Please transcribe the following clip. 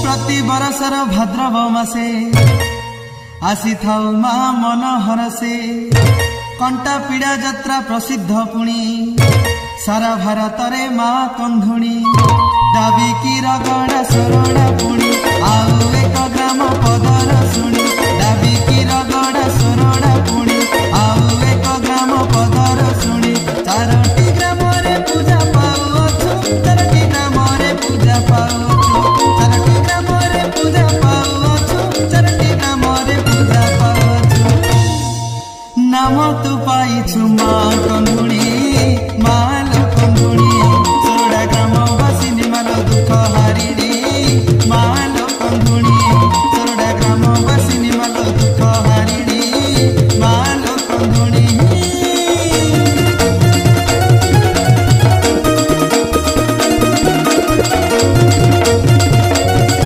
प्रति बरसर भाद्रव मासे आसी थाउ मा मन हरसे कंटा पीड़ा यात्रा प्रसिद्ध पुणी सारा भारत रे मा कंधुणी दाबी की रगड़ा शरणा